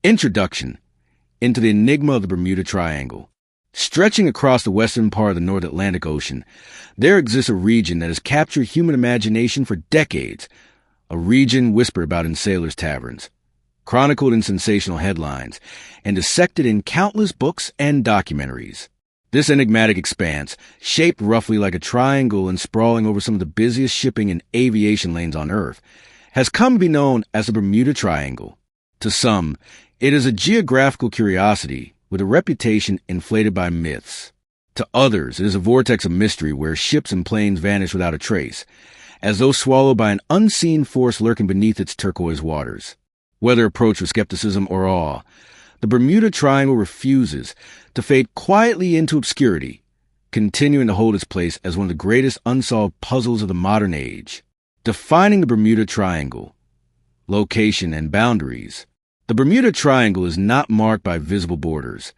Introduction into the enigma of the Bermuda Triangle. Stretching across the western part of the North Atlantic Ocean, there exists a region that has captured human imagination for decades, a region whispered about in sailors' taverns, chronicled in sensational headlines, and dissected in countless books and documentaries. This enigmatic expanse, shaped roughly like a triangle and sprawling over some of the busiest shipping and aviation lanes on Earth, has come to be known as the Bermuda Triangle. To some, it is a geographical curiosity with a reputation inflated by myths. To others, it is a vortex of mystery where ships and planes vanish without a trace, as though swallowed by an unseen force lurking beneath its turquoise waters. Whether approached with skepticism or awe, the Bermuda Triangle refuses to fade quietly into obscurity, continuing to hold its place as one of the greatest unsolved puzzles of the modern age. Defining the Bermuda Triangle. Location and boundaries. The Bermuda Triangle is not marked by visible borders.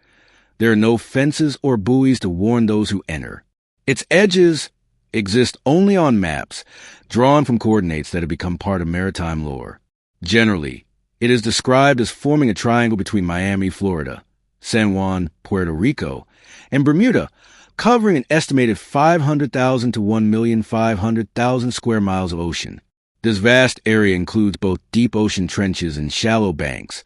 There are no fences or buoys to warn those who enter. Its edges exist only on maps, drawn from coordinates that have become part of maritime lore. Generally, it is described as forming a triangle between Miami, Florida, San Juan, Puerto Rico, and Bermuda, covering an estimated 500,000 to 1,500,000 square miles of ocean. This vast area includes both deep ocean trenches and shallow banks,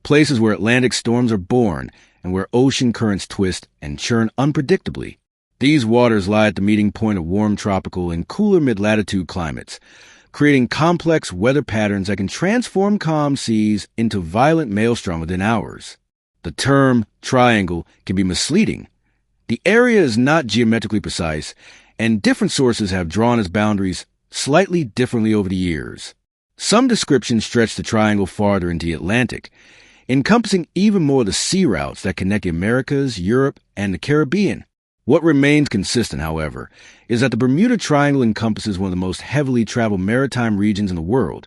places where Atlantic storms are born and where ocean currents twist and churn unpredictably. These waters lie at the meeting point of warm tropical and cooler mid-latitude climates, creating complex weather patterns that can transform calm seas into violent maelstrom within hours. The term triangle can be misleading. The area is not geometrically precise, and different sources have drawn its boundaries slightly differently over the years. Some descriptions stretch the triangle farther into the Atlantic, encompassing even more of the sea routes that connect the Americas, Europe, and the Caribbean. What remains consistent, however, is that the Bermuda Triangle encompasses one of the most heavily traveled maritime regions in the world,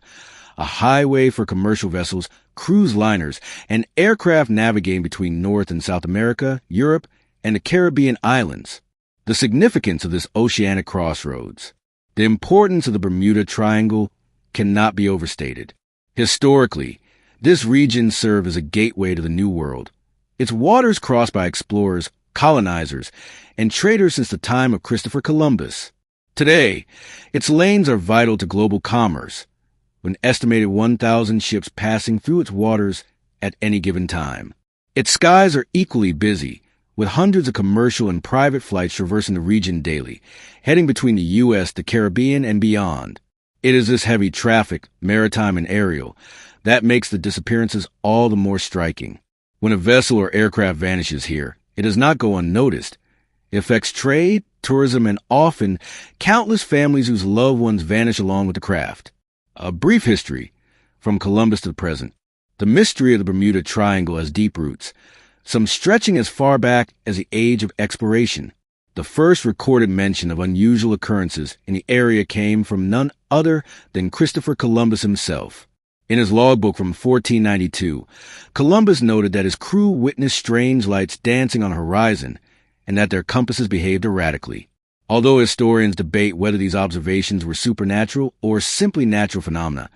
a highway for commercial vessels, cruise liners, and aircraft navigating between North and South America, Europe, and the Caribbean islands. The significance of this oceanic crossroads. The importance of the Bermuda Triangle cannot be overstated. Historically, this region served as a gateway to the New World. Its waters crossed by explorers, colonizers, and traders since the time of Christopher Columbus. Today, its lanes are vital to global commerce, with an estimated 1,000 ships passing through its waters at any given time. Its skies are equally busy, with hundreds of commercial and private flights traversing the region daily, heading between the U.S., the Caribbean, and beyond. It is this heavy traffic, maritime and aerial, that makes the disappearances all the more striking. When a vessel or aircraft vanishes here, it does not go unnoticed. It affects trade, tourism, and often countless families whose loved ones vanish along with the craft. A brief history, from Columbus to the present. The mystery of the Bermuda Triangle has deep roots, some stretching as far back as the age of exploration. The first recorded mention of unusual occurrences in the area came from none other than Christopher Columbus himself. In his logbook from 1492, Columbus noted that his crew witnessed strange lights dancing on the horizon and that their compasses behaved erratically. Although historians debate whether these observations were supernatural or simply natural phenomena,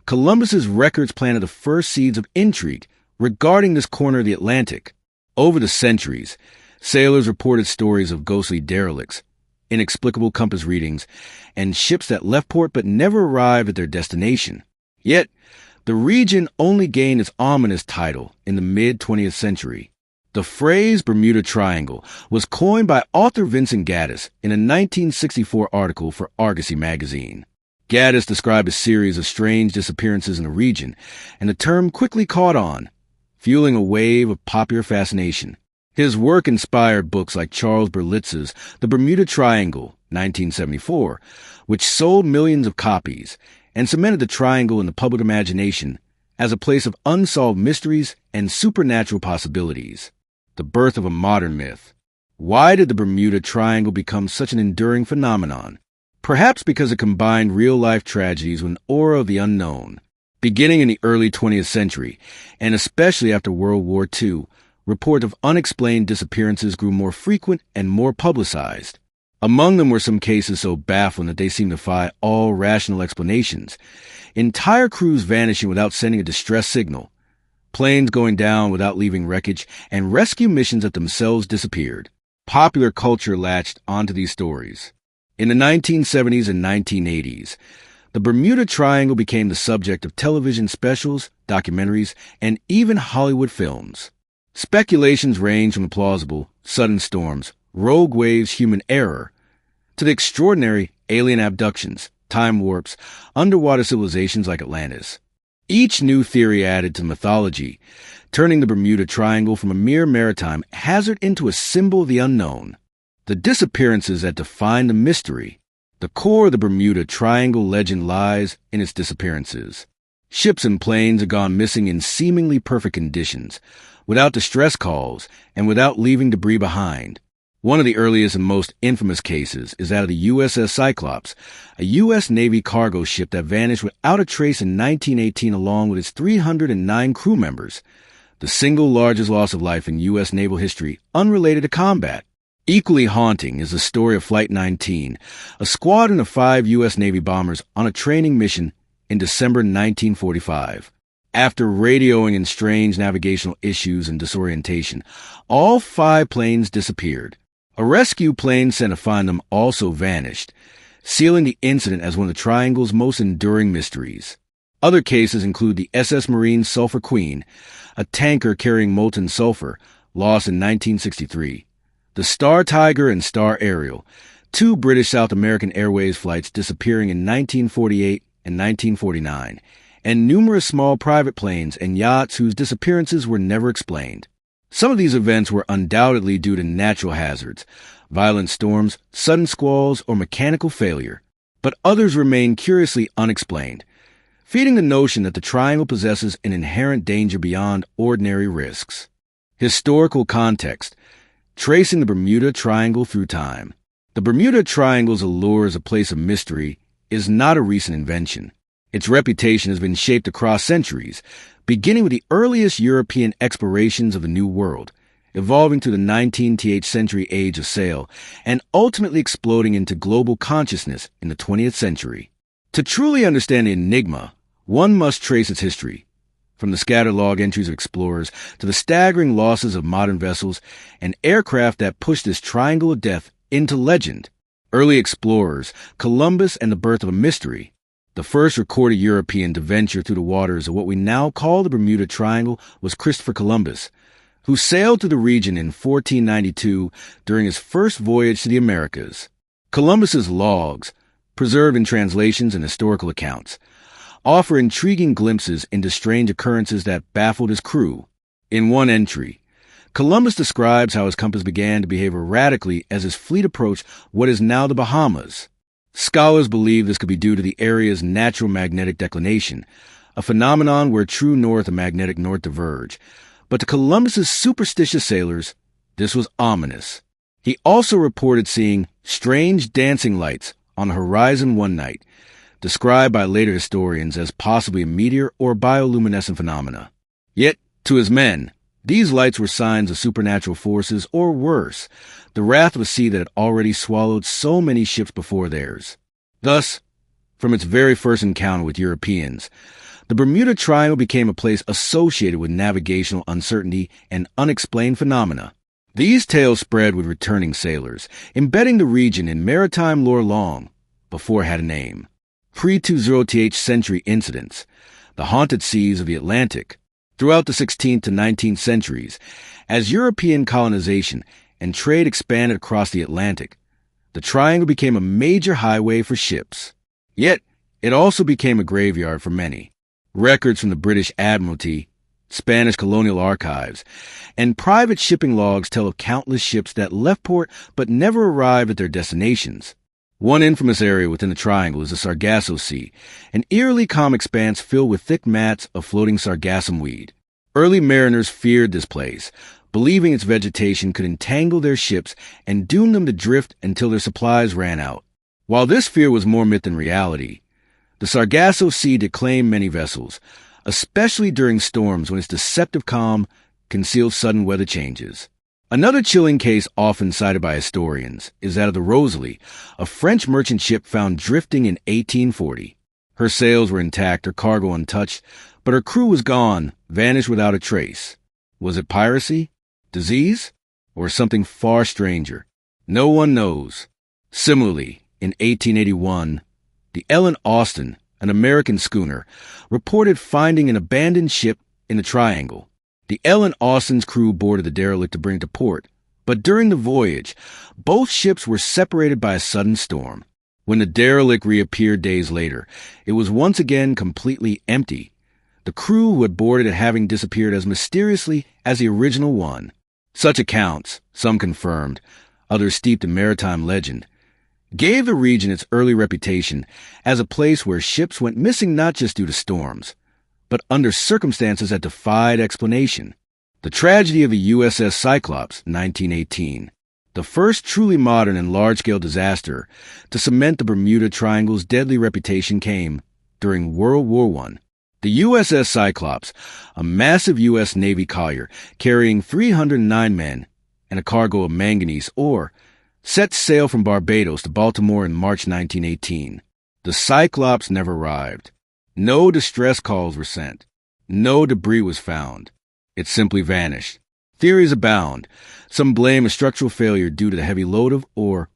Columbus's records planted the first seeds of intrigue regarding this corner of the Atlantic. Over the centuries, sailors reported stories of ghostly derelicts, inexplicable compass readings, and ships that left port but never arrived at their destination. Yet, the region only gained its ominous title in the mid-20th century. The phrase Bermuda Triangle was coined by author Vincent Gaddis in a 1964 article for Argosy magazine. Gaddis described a series of strange disappearances in the region, and the term quickly caught on, fueling a wave of popular fascination. His work inspired books like Charles Berlitz's The Bermuda Triangle, 1974, which sold millions of copies and cemented the triangle in the public imagination as a place of unsolved mysteries and supernatural possibilities. The birth of a modern myth. Why did the Bermuda Triangle become such an enduring phenomenon? Perhaps because it combined real-life tragedies with an aura of the unknown. Beginning in the early 20th century, and especially after World War II, reports of unexplained disappearances grew more frequent and more publicized. Among them were some cases so baffling that they seemed to defy all rational explanations. Entire crews vanishing without sending a distress signal. planes going down without leaving wreckage, and rescue missions that themselves disappeared. Popular culture latched onto these stories. In the 1970s and 1980s, the Bermuda Triangle became the subject of television specials, documentaries, and even Hollywood films. Speculations range from the plausible, sudden storms, rogue waves, human error, to the extraordinary alien abductions, time warps, underwater civilizations like Atlantis. Each new theory added to mythology, turning the Bermuda Triangle from a mere maritime hazard into a symbol of the unknown. The disappearances that define the mystery. The core of the Bermuda Triangle legend lies in its disappearances. Ships and planes have gone missing in seemingly perfect conditions, without distress calls and without leaving debris behind. One of the earliest and most infamous cases is that of the USS Cyclops, a U.S. Navy cargo ship that vanished without a trace in 1918 along with its 309 crew members, the single largest loss of life in U.S. naval history unrelated to combat. Equally haunting is the story of Flight 19, a squadron of 5 U.S. Navy bombers on a training mission in December 1945. After radioing in strange navigational issues and disorientation, all 5 planes disappeared. A rescue plane sent to find them also vanished, sealing the incident as one of the Triangle's most enduring mysteries. Other cases include the SS Marine Sulphur Queen, a tanker carrying molten sulfur, lost in 1963, the Star Tiger and Star Ariel, 2 British South American Airways flights disappearing in 1948 and 1949, and numerous small private planes and yachts whose disappearances were never explained. Some of these events were undoubtedly due to natural hazards, violent storms, sudden squalls, or mechanical failure, but others remain curiously unexplained, feeding the notion that the Triangle possesses an inherent danger beyond ordinary risks. Historical context. Tracing the Bermuda Triangle through time. The Bermuda Triangle's allure as a place of mystery is not a recent invention. Its reputation has been shaped across centuries, beginning with the earliest European explorations of the New World, evolving through the 19th century age of sail, and ultimately exploding into global consciousness in the 20th century. To truly understand the enigma, one must trace its history, from the scattered log entries of explorers to the staggering losses of modern vessels and aircraft that pushed this triangle of death into legend. Early explorers, Columbus and the birth of a mystery. The first recorded European to venture through the waters of what we now call the Bermuda Triangle was Christopher Columbus, who sailed through the region in 1492 during his first voyage to the Americas. Columbus's logs, preserved in translations and historical accounts, offer intriguing glimpses into strange occurrences that baffled his crew. In one entry, Columbus describes how his compass began to behave erratically as his fleet approached what is now the Bahamas. Scholars believe this could be due to the area's natural magnetic declination, a phenomenon where true north and magnetic north diverge. But to Columbus's superstitious sailors, this was ominous. He also reported seeing strange dancing lights on the horizon one night, described by later historians as possibly a meteor or bioluminescent phenomena. Yet, to his men, these lights were signs of supernatural forces, or worse, the wrath of a sea that had already swallowed so many ships before theirs. Thus, from its very first encounter with Europeans, the Bermuda Triangle became a place associated with navigational uncertainty and unexplained phenomena. These tales spread with returning sailors, embedding the region in maritime lore long before it had a name. Pre-20th century incidents, the haunted seas of the Atlantic. Throughout the 16th to 19th centuries, as European colonization and trade expanded across the Atlantic, the Triangle became a major highway for ships. Yet, it also became a graveyard for many. Records from the British Admiralty, Spanish colonial archives, and private shipping logs tell of countless ships that left port but never arrived at their destinations. One infamous area within the Triangle is the Sargasso Sea, an eerily calm expanse filled with thick mats of floating sargassum weed. Early mariners feared this place, believing its vegetation could entangle their ships and doom them to drift until their supplies ran out. While this fear was more myth than reality, the Sargasso Sea did claim many vessels, especially during storms when its deceptive calm concealed sudden weather changes. Another chilling case often cited by historians is that of the Rosalie, a French merchant ship found drifting in 1840. Her sails were intact, her cargo untouched, But her crew was gone, vanished without a trace. Was it piracy, disease, or something far stranger? No one knows. Similarly, in 1881, the Ellen Austin, an American schooner, reported finding an abandoned ship in the Triangle. The Ellen Austin's crew boarded the derelict to bring it to port, but during the voyage, both ships were separated by a sudden storm. When the derelict reappeared days later, it was once again completely empty, the crew who had boarded it having disappeared as mysteriously as the original one. Such accounts, some confirmed, others steeped in maritime legend, gave the region its early reputation as a place where ships went missing not just due to storms, but under circumstances that defied explanation. The tragedy of the USS Cyclops, 1918, the first truly modern and large-scale disaster to cement the Bermuda Triangle's deadly reputation, came during World War I. The USS Cyclops, a massive U.S. Navy collier carrying 309 men and a cargo of manganese ore, set sail from Barbados to Baltimore in March 1918. The Cyclops never arrived. No distress calls were sent. No debris was found. It simply vanished. Theories abound. Some blame a structural failure due to the heavy load of ore.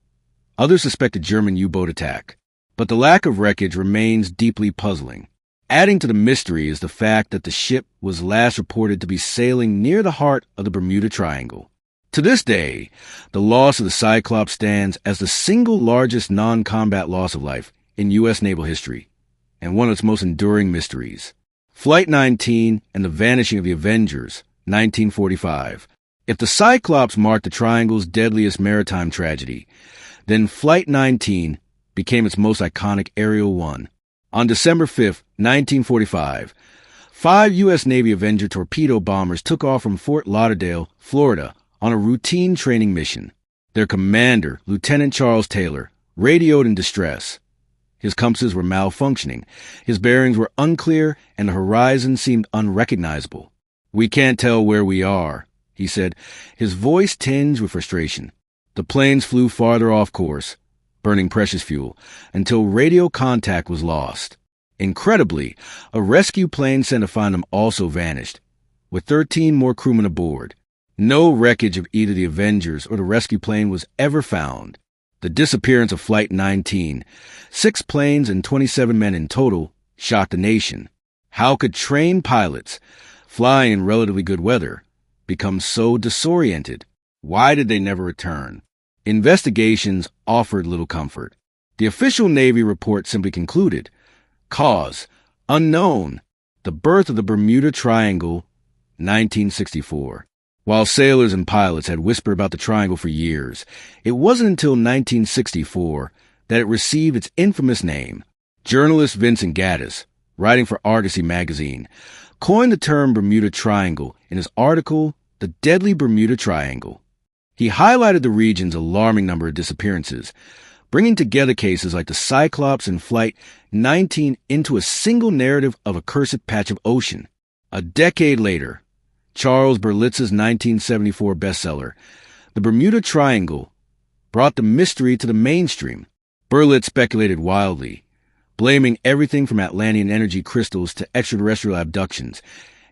Others suspect a German U-boat attack. But the lack of wreckage remains deeply puzzling. Adding to the mystery is the fact that the ship was last reported to be sailing near the heart of the Bermuda Triangle. To this day, the loss of the Cyclops stands as the single largest non-combat loss of life in U.S. naval history, and one of its most enduring mysteries. Flight 19 and the vanishing of the Avengers, 1945. If the Cyclops marked the Triangle's deadliest maritime tragedy, then Flight 19 became its most iconic aerial one. On December 5, 1945, 5 U.S. Navy Avenger torpedo bombers took off from Fort Lauderdale, Florida, on a routine training mission. Their commander, Lieutenant Charles Taylor, radioed in distress. His compasses were malfunctioning, his bearings were unclear, and the horizon seemed unrecognizable. "We can't tell where we are," he said, his voice tinged with frustration. The planes flew farther off course, burning precious fuel, until radio contact was lost. Incredibly, a rescue plane sent to find them also vanished, with 13 more crewmen aboard. No wreckage of either the Avengers or the rescue plane was ever found. The disappearance of Flight 19, 6 planes and 27 men in total, shocked the nation. How could trained pilots, flying in relatively good weather, become so disoriented? Why did they never return? Investigations offered little comfort. The official Navy report simply concluded, cause, unknown, the birth of the Bermuda Triangle, 1964. While sailors and pilots had whispered about the triangle for years, it wasn't until 1964 that it received its infamous name. Journalist Vincent Gaddis, writing for Argosy magazine, coined the term Bermuda Triangle in his article, The Deadly Bermuda Triangle. He highlighted the region's alarming number of disappearances, bringing together cases like the Cyclops and Flight 19 into a single narrative of a cursed patch of ocean. A decade later, Charles Berlitz's 1974 bestseller, The Bermuda Triangle, brought the mystery to the mainstream. Berlitz speculated wildly, blaming everything from Atlantean energy crystals to extraterrestrial abductions,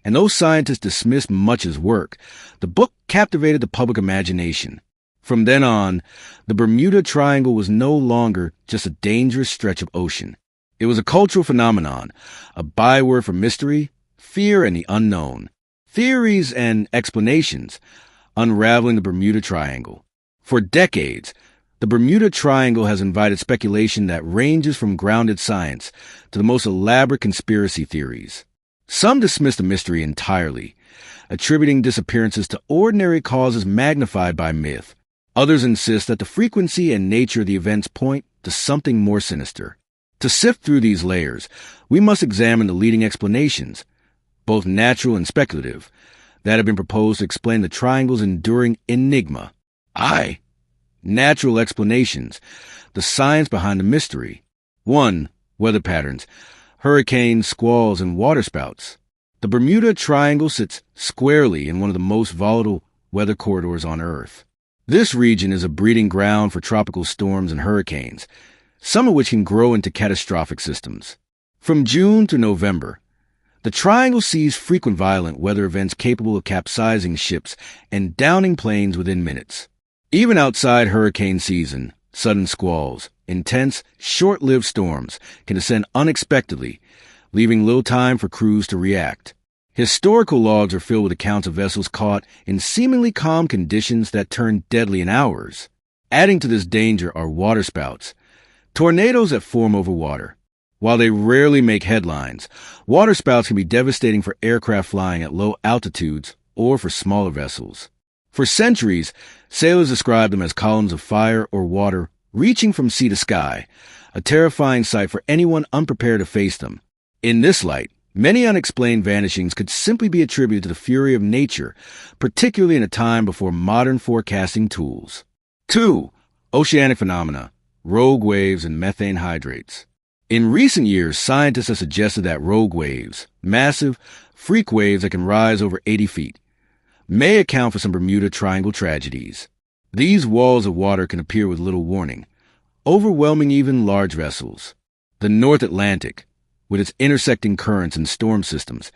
and though scientists dismissed much as work, the book captivated the public imagination. From then on, the Bermuda Triangle was no longer just a dangerous stretch of ocean. It was a cultural phenomenon, a byword for mystery, fear, and the unknown. Theories and explanations, unraveling the Bermuda Triangle. For decades, the Bermuda Triangle has invited speculation that ranges from grounded science to the most elaborate conspiracy theories. Some dismiss the mystery entirely, attributing disappearances to ordinary causes magnified by myth. Others insist that the frequency and nature of the events point to something more sinister. To sift through these layers, we must examine the leading explanations, both natural and speculative, that have been proposed to explain the triangle's enduring enigma. Natural explanations, the science behind the mystery. 1. Weather patterns, hurricanes, squalls, and waterspouts. The Bermuda Triangle sits squarely in one of the most volatile weather corridors on Earth. This region is a breeding ground for tropical storms and hurricanes, some of which can grow into catastrophic systems. From June to November, The triangle sees frequent violent weather events capable of capsizing ships and downing planes within minutes. Even outside hurricane season, sudden squalls, intense, short-lived storms can descend unexpectedly, leaving little time for crews to react. Historical logs are filled with accounts of vessels caught in seemingly calm conditions that turn deadly in hours. Adding to this danger are waterspouts, tornadoes that form over water. While they rarely make headlines, waterspouts can be devastating for aircraft flying at low altitudes or for smaller vessels. For centuries, sailors described them as columns of fire or water reaching from sea to sky, a terrifying sight for anyone unprepared to face them. In this light, many unexplained vanishings could simply be attributed to the fury of nature, particularly in a time before modern forecasting tools. 2. Oceanic phenomena, rogue waves, and methane hydrates. In recent years, scientists have suggested that rogue waves, massive, freak waves that can rise over 80 feet, may account for some Bermuda Triangle tragedies. These walls of water can appear with little warning, overwhelming even large vessels. The North Atlantic, with its intersecting currents and storm systems,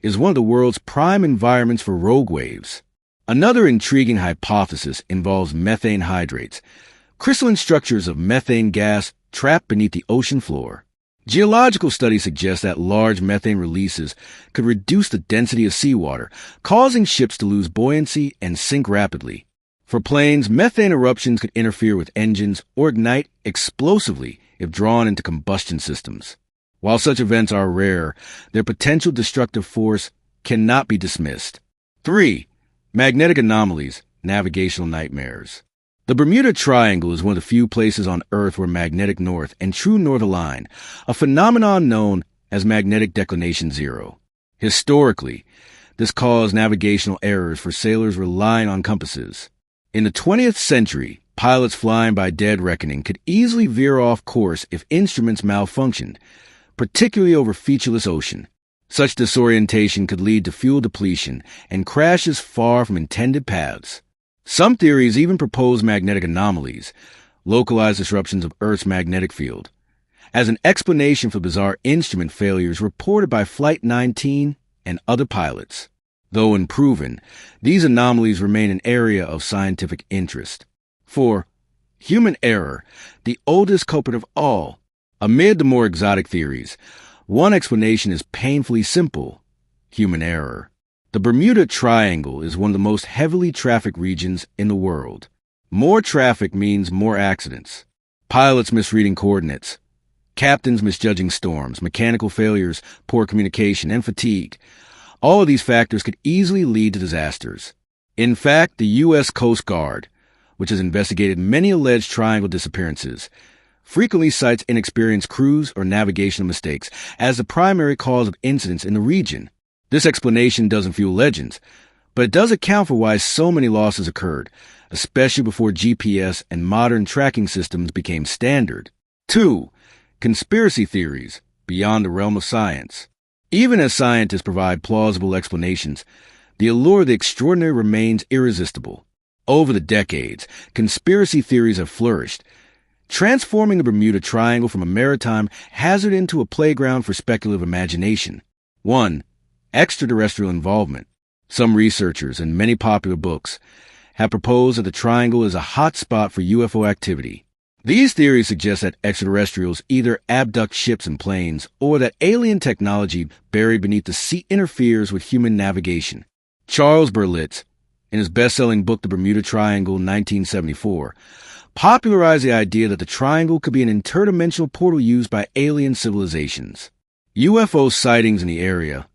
is one of the world's prime environments for rogue waves. Another intriguing hypothesis involves methane hydrates, crystalline structures of methane gas trapped beneath the ocean floor. Geological studies suggest that large methane releases could reduce the density of seawater, causing ships to lose buoyancy and sink rapidly. For planes, methane eruptions could interfere with engines or ignite explosively if drawn into combustion systems. While such events are rare, their potential destructive force cannot be dismissed. 3. Magnetic anomalies, navigational nightmares. The Bermuda Triangle is one of the few places on Earth where magnetic north and true north align, a phenomenon known as magnetic declination zero. Historically, this caused navigational errors for sailors relying on compasses. In the 20th century, pilots flying by dead reckoning could easily veer off course if instruments malfunctioned, particularly over featureless ocean. Such disorientation could lead to fuel depletion and crashes far from intended paths. Some theories even propose magnetic anomalies, localized disruptions of Earth's magnetic field, as an explanation for bizarre instrument failures reported by Flight 19 and other pilots. Though unproven, these anomalies remain an area of scientific interest. 4. Human error, the oldest culprit of all. Amid the more exotic theories, one explanation is painfully simple: human error. The Bermuda Triangle is one of the most heavily trafficked regions in the world. More traffic means more accidents. Pilots misreading coordinates, captains misjudging storms, mechanical failures, poor communication, and fatigue. All of these factors could easily lead to disasters. In fact, the U.S. Coast Guard, which has investigated many alleged triangle disappearances, frequently cites inexperienced crews or navigational mistakes as the primary cause of incidents in the region. This explanation doesn't fuel legends, but it does account for why so many losses occurred, especially before GPS and modern tracking systems became standard. 2. Conspiracy theories, beyond the realm of science. Even as scientists provide plausible explanations, the allure of the extraordinary remains irresistible. Over the decades, conspiracy theories have flourished, transforming the Bermuda Triangle from a maritime hazard into a playground for speculative imagination. 1. Extraterrestrial involvement. Some researchers and many popular books have proposed that the Triangle is a hot spot for UFO activity. These theories suggest that extraterrestrials either abduct ships and planes, or that alien technology buried beneath the sea interferes with human navigation. Charles Berlitz, in his best-selling book The Bermuda Triangle, 1974, popularized the idea that the Triangle could be an interdimensional portal used by alien civilizations. UFO sightings in the area,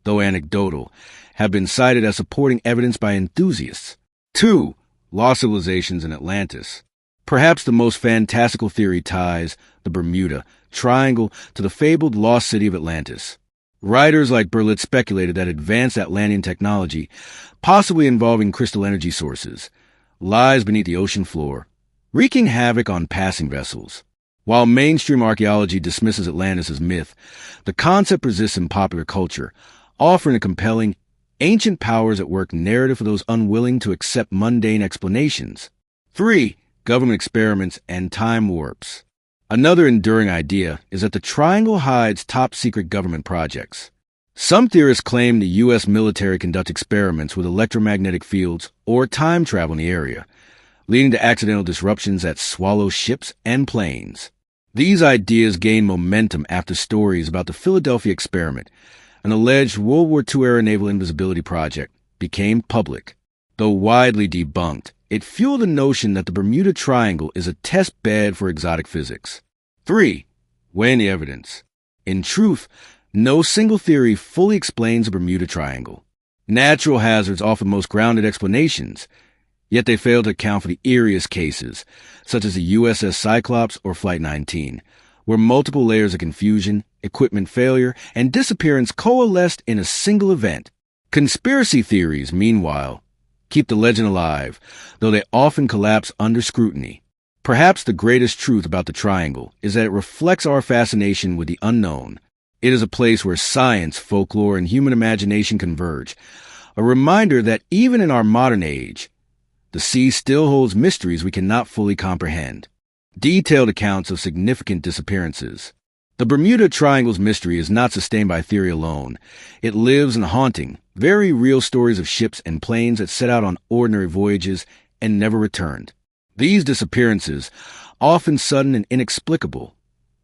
though anecdotal, have been cited as supporting evidence by enthusiasts. 2. Lost civilizations in Atlantis. Perhaps the most fantastical theory ties the Bermuda Triangle to the fabled lost city of Atlantis. Writers like Berlitz speculated that advanced Atlantean technology, possibly involving crystal energy sources, lies beneath the ocean floor, wreaking havoc on passing vessels. While mainstream archaeology dismisses Atlantis as myth, the concept persists in popular culture, offering a compelling, ancient powers at work narrative for those unwilling to accept mundane explanations. 3. Government experiments and time warps. Another enduring idea is that the Triangle hides top-secret government projects. Some theorists claim the U.S. military conducted experiments with electromagnetic fields or time travel in the area, leading to accidental disruptions that swallow ships and planes. These ideas gained momentum after stories about the Philadelphia experiment, an alleged World War II-era naval invisibility project, became public. Though widely debunked, it fueled the notion that the Bermuda Triangle is a test bed for exotic physics. 3. Weighing the evidence. In truth, no single theory fully explains the Bermuda Triangle. Natural hazards offer the most grounded explanations, yet they fail to account for the eeriest cases, such as the USS Cyclops or Flight 19, where multiple layers of confusion, equipment failure, and disappearance coalesced in a single event. Conspiracy theories, meanwhile, keep the legend alive, though they often collapse under scrutiny. Perhaps the greatest truth about the Triangle is that it reflects our fascination with the unknown. It is a place where science, folklore, and human imagination converge, a reminder that even in our modern age, the sea still holds mysteries we cannot fully comprehend. Detailed accounts of significant disappearances. The Bermuda Triangle's mystery is not sustained by theory alone. It lives in haunting, very real stories of ships and planes that set out on ordinary voyages and never returned. These disappearances, often sudden and inexplicable,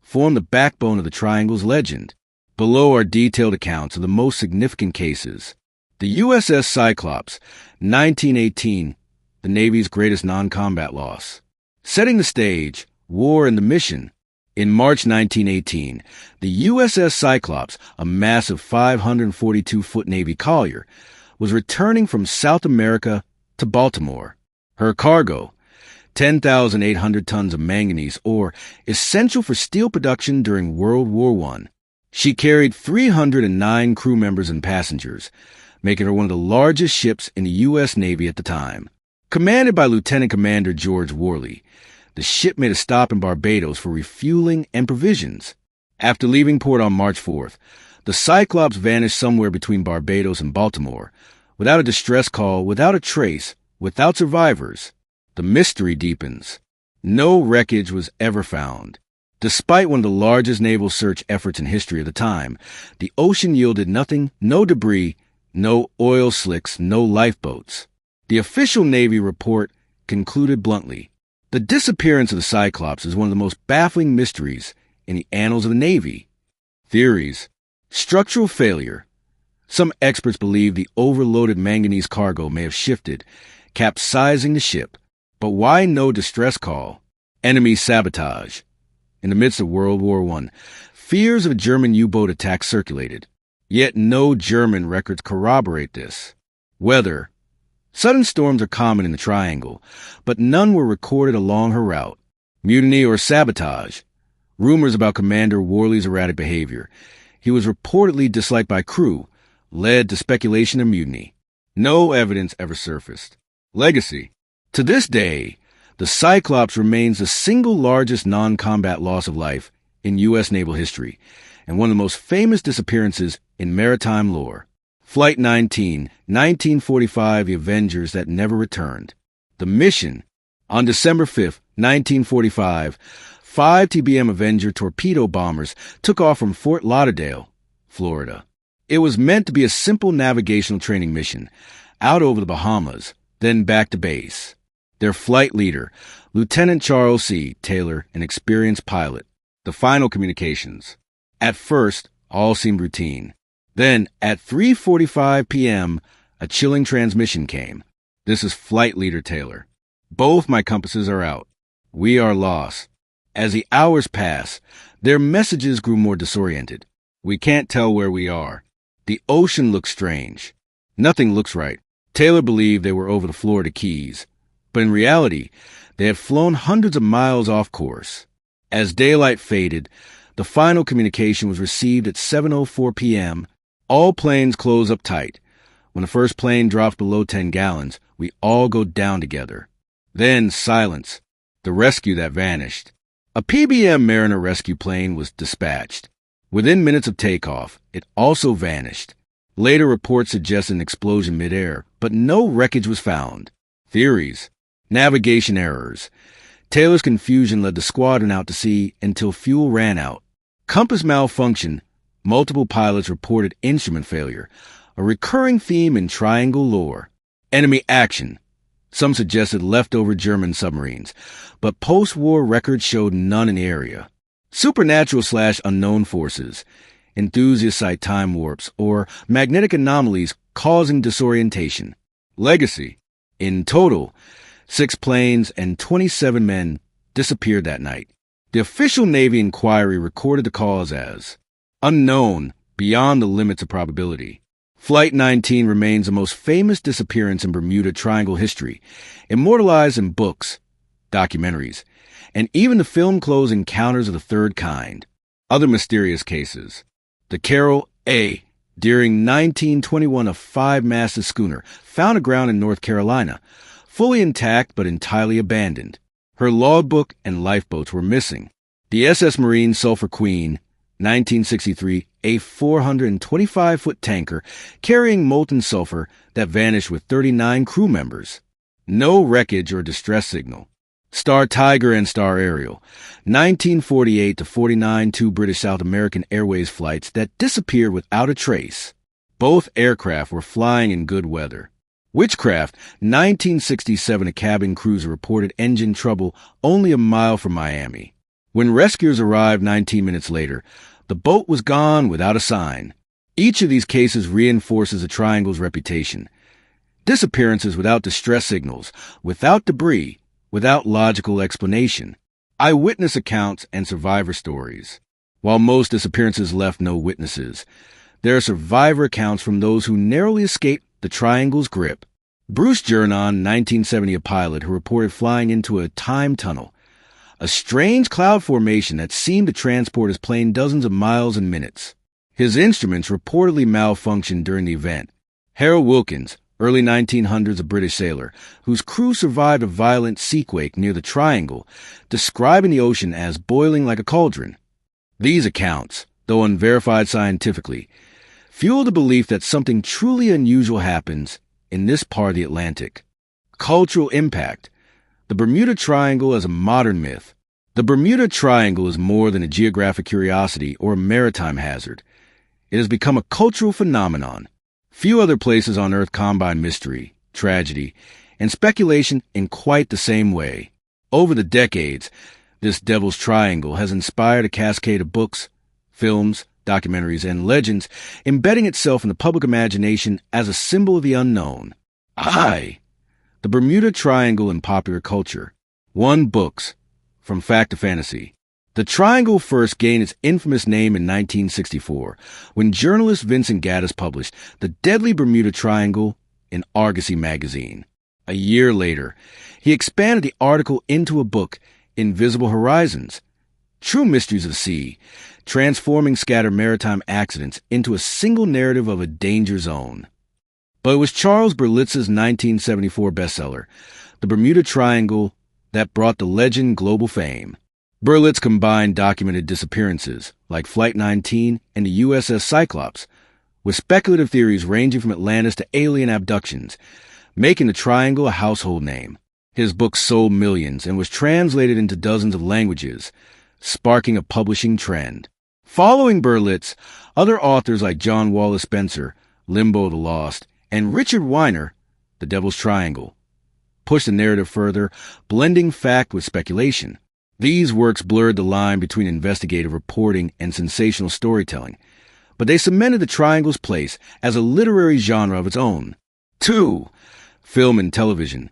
form the backbone of the Triangle's legend. Below are detailed accounts of the most significant cases. The USS Cyclops, 1918, the Navy's greatest non-combat loss. Setting the stage, war and the mission. In March 1918, the USS Cyclops, a massive 542-foot Navy collier, was returning from South America to Baltimore. Her cargo, 10,800 tons of manganese ore, essential for steel production during World War I. She carried 309 crew members and passengers, making her one of the largest ships in the U.S. Navy at the time. Commanded by Lieutenant Commander George Worley, the ship made a stop in Barbados for refueling and provisions. After leaving port on March 4th, the Cyclops vanished somewhere between Barbados and Baltimore, without a distress call, without a trace, without survivors. The mystery deepens. No wreckage was ever found. Despite one of the largest naval search efforts in history of the time, the ocean yielded nothing, no debris, no oil slicks, no lifeboats. The official Navy report concluded bluntly, the disappearance of the Cyclops is one of the most baffling mysteries in the annals of the Navy. Theories. Structural failure. Some experts believe the overloaded manganese cargo may have shifted, capsizing the ship. But why no distress call? Enemy sabotage. In the midst of World War I, fears of a German U-boat attack circulated. Yet no German records corroborate this. Weather. Sudden storms are common in the Triangle, but none were recorded along her route. Mutiny or sabotage. Rumors about Commander Worley's erratic behavior. He was reportedly disliked by crew, led to speculation of mutiny. No evidence ever surfaced. Legacy. To this day, the Cyclops remains the single largest non-combat loss of life in U.S. naval history, and one of the most famous disappearances in maritime lore. Flight 19, 1945, the Avengers that never returned. The mission. On December 5, 1945, 5 TBM Avenger torpedo bombers took off from Fort Lauderdale, Florida. It was meant to be a simple navigational training mission, out over the Bahamas, then back to base. Their flight leader, Lieutenant Charles C. Taylor, an experienced pilot. The final communications. At first, all seemed routine. Then, at 3:45 p.m., a chilling transmission came. This is Flight Leader Taylor. Both my compasses are out. We are lost. As the hours pass, their messages grew more disoriented. We can't tell where we are. The ocean looks strange. Nothing looks right. Taylor believed they were over the Florida Keys, but in reality, they had flown hundreds of miles off course. As daylight faded, the final communication was received at 7:04 p.m. All planes close up tight. When the first plane drops below 10 gallons, we all go down together. Then silence. The rescue that vanished. A PBM Mariner rescue plane was dispatched. Within minutes of takeoff, it also vanished. Later reports suggest an explosion midair, but no wreckage was found. Theories. Navigation errors. Taylor's confusion led the squadron out to sea until fuel ran out. Compass malfunction, Multiple pilots reported instrument failure, a recurring theme in triangle lore. Enemy action. Some suggested leftover German submarines, but post-war records showed none in the area. Supernatural/unknown forces. Enthusiasts cite time warps or magnetic anomalies causing disorientation. Legacy. In total, 6 planes and 27 men disappeared that night. The official Navy inquiry recorded the cause as unknown, beyond the limits of probability. Flight 19 remains the most famous disappearance in Bermuda Triangle history, immortalized in books, documentaries, and even the film-closed Encounters of the Third Kind. Other mysterious cases. The Carol A. During 1921, a 5-masted schooner found aground in North Carolina, fully intact but entirely abandoned. Her logbook and lifeboats were missing. The SS Marine Sulphur Queen, 1963, a 425-foot tanker carrying molten sulfur that vanished with 39 crew members. No wreckage or distress signal. Star Tiger and Star Ariel, 1948 to 49, 2 British South American Airways flights that disappeared without a trace. Both aircraft were flying in good weather. Witchcraft, 1967, a cabin cruiser reported engine trouble only a mile from Miami. When rescuers arrived 19 minutes later, the boat was gone without a sign. Each of these cases reinforces the Triangle's reputation. Disappearances without distress signals, without debris, without logical explanation. Eyewitness accounts and survivor stories. While most disappearances left no witnesses, there are survivor accounts from those who narrowly escaped the Triangle's grip. Bruce Jernon, 1970, a pilot who reported flying into a time tunnel, a strange cloud formation that seemed to transport his plane dozens of miles in minutes. His instruments reportedly malfunctioned during the event. Harold Wilkins, early 1900s, a British sailor, whose crew survived a violent seaquake near the Triangle, describing the ocean as boiling like a cauldron. These accounts, though unverified scientifically, fuel the belief that something truly unusual happens in this part of the Atlantic. Cultural impact. The Bermuda Triangle as a modern myth. The Bermuda Triangle is more than a geographic curiosity or a maritime hazard. It has become a cultural phenomenon. Few other places on Earth combine mystery, tragedy, and speculation in quite the same way. Over the decades, this Devil's Triangle has inspired a cascade of books, films, documentaries, and legends, embedding itself in the public imagination as a symbol of the unknown. The Bermuda Triangle in popular culture. 1 Books, From Fact to Fantasy. The Triangle first gained its infamous name in 1964, when journalist Vincent Gaddis published The Deadly Bermuda Triangle in Argosy magazine. A year later, he expanded the article into a book, Invisible Horizons, True Mysteries of the Sea, transforming scattered maritime accidents into a single narrative of a danger zone. But it was Charles Berlitz's 1974 bestseller, The Bermuda Triangle, that brought the legend global fame. Berlitz combined documented disappearances, like Flight 19 and the USS Cyclops, with speculative theories ranging from Atlantis to alien abductions, making the Triangle a household name. His book sold millions and was translated into dozens of languages, sparking a publishing trend. Following Berlitz, other authors like John Wallace Spencer, Limbo the Lost, and Richard Weiner, The Devil's Triangle, pushed the narrative further, blending fact with speculation. These works blurred the line between investigative reporting and sensational storytelling, but they cemented the Triangle's place as a literary genre of its own. 2. Film and television.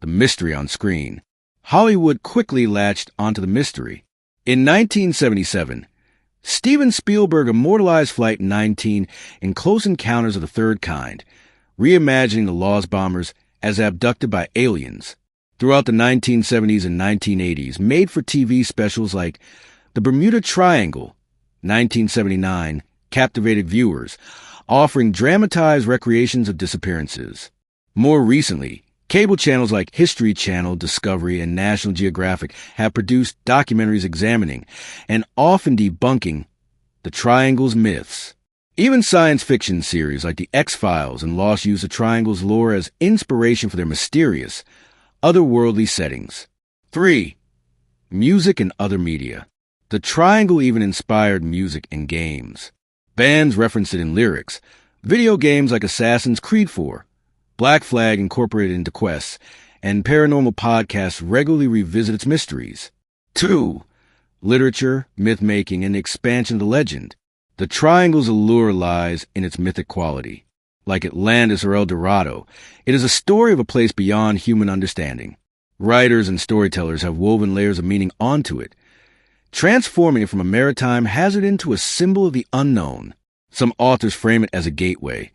The mystery on screen. Hollywood quickly latched onto the mystery. In 1977, Steven Spielberg immortalized Flight 19 in Close Encounters of the Third Kind, reimagining the Lost bombers as abducted by aliens. Throughout the 1970s and 1980s, made-for-TV specials like The Bermuda Triangle, 1979, captivated viewers, offering dramatized recreations of disappearances. More recently, cable channels like History Channel, Discovery, and National Geographic have produced documentaries examining and often debunking the Triangle's myths. Even science fiction series like The X-Files and Lost use the Triangle's lore as inspiration for their mysterious, otherworldly settings. 3. Music and other media. The Triangle even inspired music and games. Bands reference it in lyrics. Video games like Assassin's Creed 4, Black Flag incorporated into quests, and paranormal podcasts regularly revisit its mysteries. 2. Literature, myth-making, and the expansion of the legend. The Triangle's allure lies in its mythic quality. Like Atlantis or El Dorado, it is a story of a place beyond human understanding. Writers and storytellers have woven layers of meaning onto it, transforming it from a maritime hazard into a symbol of the unknown. Some authors frame it as a gateway,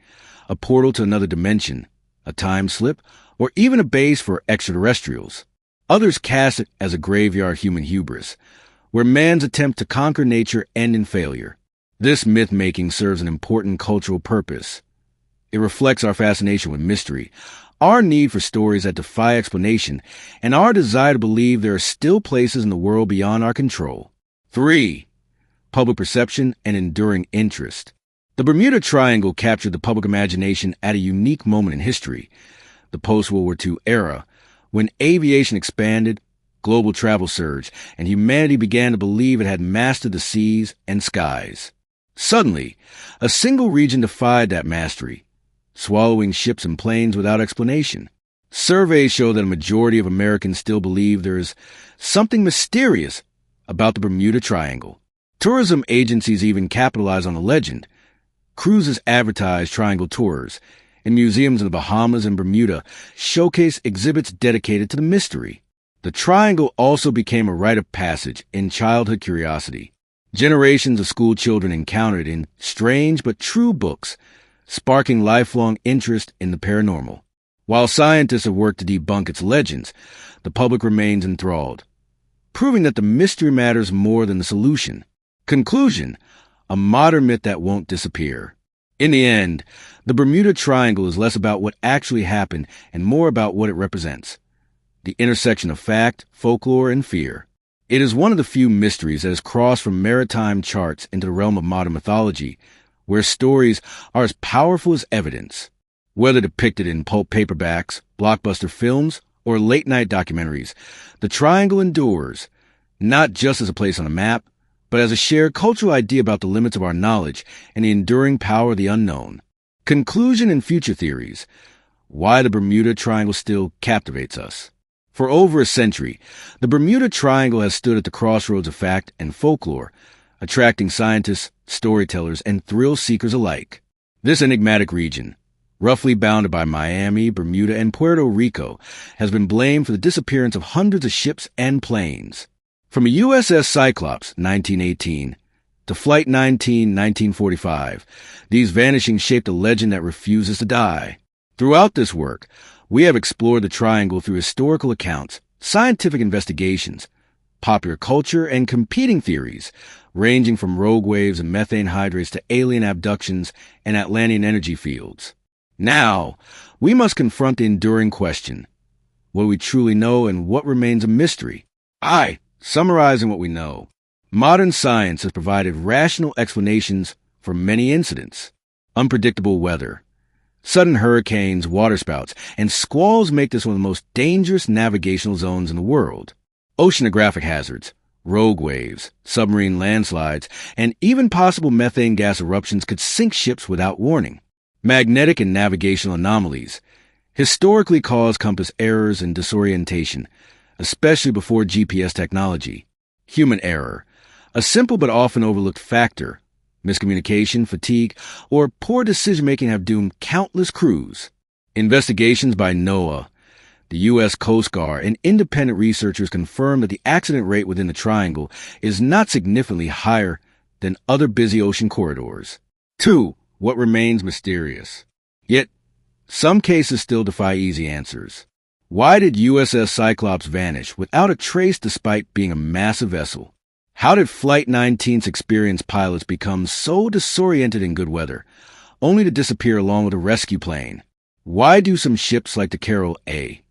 a portal to another dimension, a time slip, or even a base for extraterrestrials. Others cast it as a graveyard human hubris, where man's attempt to conquer nature end in failure. This myth-making serves an important cultural purpose. It reflects our fascination with mystery, our need for stories that defy explanation, and our desire to believe there are still places in the world beyond our control. 3. Public perception and enduring interest. The Bermuda Triangle captured the public imagination at a unique moment in history, the post-World War II era, when aviation expanded, global travel surged, and humanity began to believe it had mastered the seas and skies. Suddenly, a single region defied that mastery, swallowing ships and planes without explanation. Surveys show that a majority of Americans still believe there is something mysterious about the Bermuda Triangle. Tourism agencies even capitalize on the legend. Cruises advertise triangle tours, and museums in the Bahamas and Bermuda showcase exhibits dedicated to the mystery. The Triangle also became a rite of passage in childhood curiosity. Generations of school children encountered in strange but true books, sparking lifelong interest in the paranormal. While scientists have worked to debunk its legends, the public remains enthralled, proving that the mystery matters more than the solution. Conclusion: a modern myth that won't disappear. In the end, the Bermuda Triangle is less about what actually happened and more about what it represents: the intersection of fact, folklore, and fear. It is one of the few mysteries that has crossed from maritime charts into the realm of modern mythology, where stories are as powerful as evidence. Whether depicted in pulp paperbacks, blockbuster films, or late-night documentaries, the Triangle endures, not just as a place on a map, but as a shared cultural idea about the limits of our knowledge and the enduring power of the unknown. Conclusion and future theories: why the Bermuda Triangle still captivates us. For over a century, the Bermuda Triangle has stood at the crossroads of fact and folklore, attracting scientists, storytellers, and thrill-seekers alike. This enigmatic region, roughly bounded by Miami, Bermuda, and Puerto Rico, has been blamed for the disappearance of hundreds of ships and planes. From a USS Cyclops, 1918, to Flight 19, 1945, these vanishings shaped a legend that refuses to die. Throughout this work, we have explored the Triangle through historical accounts, scientific investigations, popular culture, and competing theories, ranging from rogue waves and methane hydrates to alien abductions and Atlantean energy fields. Now, we must confront the enduring question: what do we truly know and what remains a mystery? Summarizing what we know, modern science has provided rational explanations for many incidents. Unpredictable weather, sudden hurricanes, waterspouts, and squalls make this one of the most dangerous navigational zones in the world. Oceanographic hazards, rogue waves, submarine landslides, and even possible methane gas eruptions could sink ships without warning. Magnetic and navigational anomalies historically cause compass errors and disorientation, especially before GPS technology. Human error, a simple but often overlooked factor. Miscommunication, fatigue, or poor decision-making have doomed countless crews. Investigations by NOAA, the U.S. Coast Guard, and independent researchers confirm that the accident rate within the Triangle is not significantly higher than other busy ocean corridors. 2. What remains mysterious. Yet, some cases still defy easy answers. Why did USS Cyclops vanish without a trace despite being a massive vessel? How did Flight 19's experienced pilots become so disoriented in good weather, only to disappear along with a rescue plane? Why do some ships like the Carol A.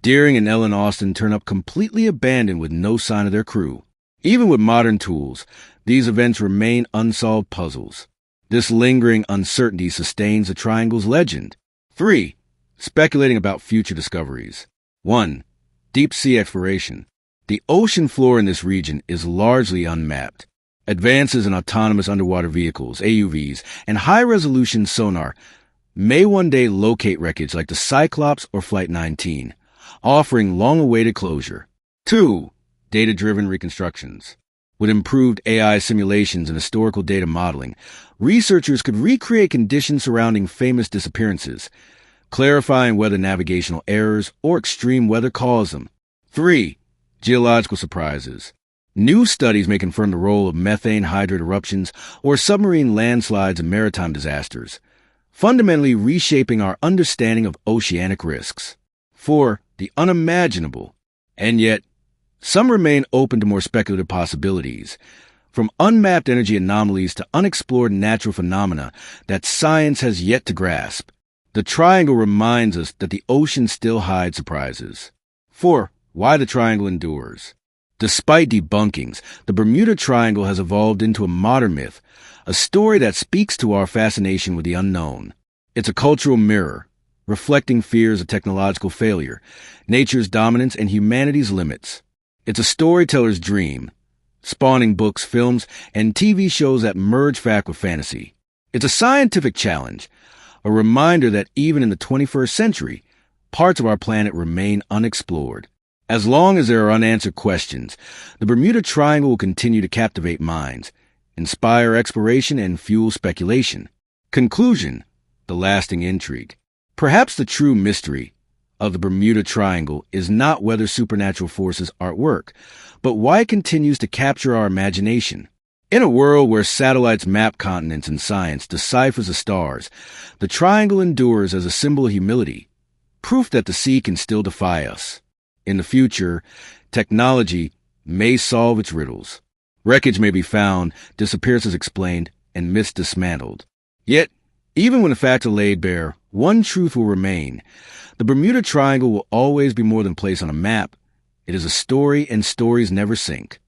Deering and Ellen Austin turn up completely abandoned with no sign of their crew? Even with modern tools, these events remain unsolved puzzles. This lingering uncertainty sustains the Triangle's legend. 3. Speculating about future discoveries. 1. Deep sea exploration. The ocean floor in this region is largely unmapped. Advances in autonomous underwater vehicles, AUVs, and high-resolution sonar may one day locate wreckage like the Cyclops or Flight 19, offering long-awaited closure. 2. Data-driven reconstructions. With improved AI simulations and historical data modeling, researchers could recreate conditions surrounding famous disappearances, clarifying whether navigational errors or extreme weather caused them. 3. Geological surprises. New studies may confirm the role of methane hydrate eruptions or submarine landslides in maritime disasters, fundamentally reshaping our understanding of oceanic risks. 4. The unimaginable. And yet, some remain open to more speculative possibilities, from unmapped energy anomalies to unexplored natural phenomena that science has yet to grasp. The triangle reminds us that the ocean still hides surprises. 4. Why the triangle endures. Despite debunkings, the Bermuda Triangle has evolved into a modern myth, a story that speaks to our fascination with the unknown. It's a cultural mirror, reflecting fears of technological failure, nature's dominance, and humanity's limits. It's a storyteller's dream, spawning books, films, and TV shows that merge fact with fantasy. It's a scientific challenge, a reminder that even in the 21st century, parts of our planet remain unexplored. As long as there are unanswered questions, the Bermuda Triangle will continue to captivate minds, inspire exploration, and fuel speculation. Conclusion: the lasting intrigue. Perhaps the true mystery of the Bermuda Triangle is not whether supernatural forces are at work, but why it continues to capture our imagination. In a world where satellites map continents and science deciphers the stars, the triangle endures as a symbol of humility, proof that the sea can still defy us. In the future, technology may solve its riddles. Wreckage may be found, disappearances explained, and myths dismantled. Yet, even when the facts are laid bare, one truth will remain. The Bermuda Triangle will always be more than a place on a map. It is a story, and stories never sink.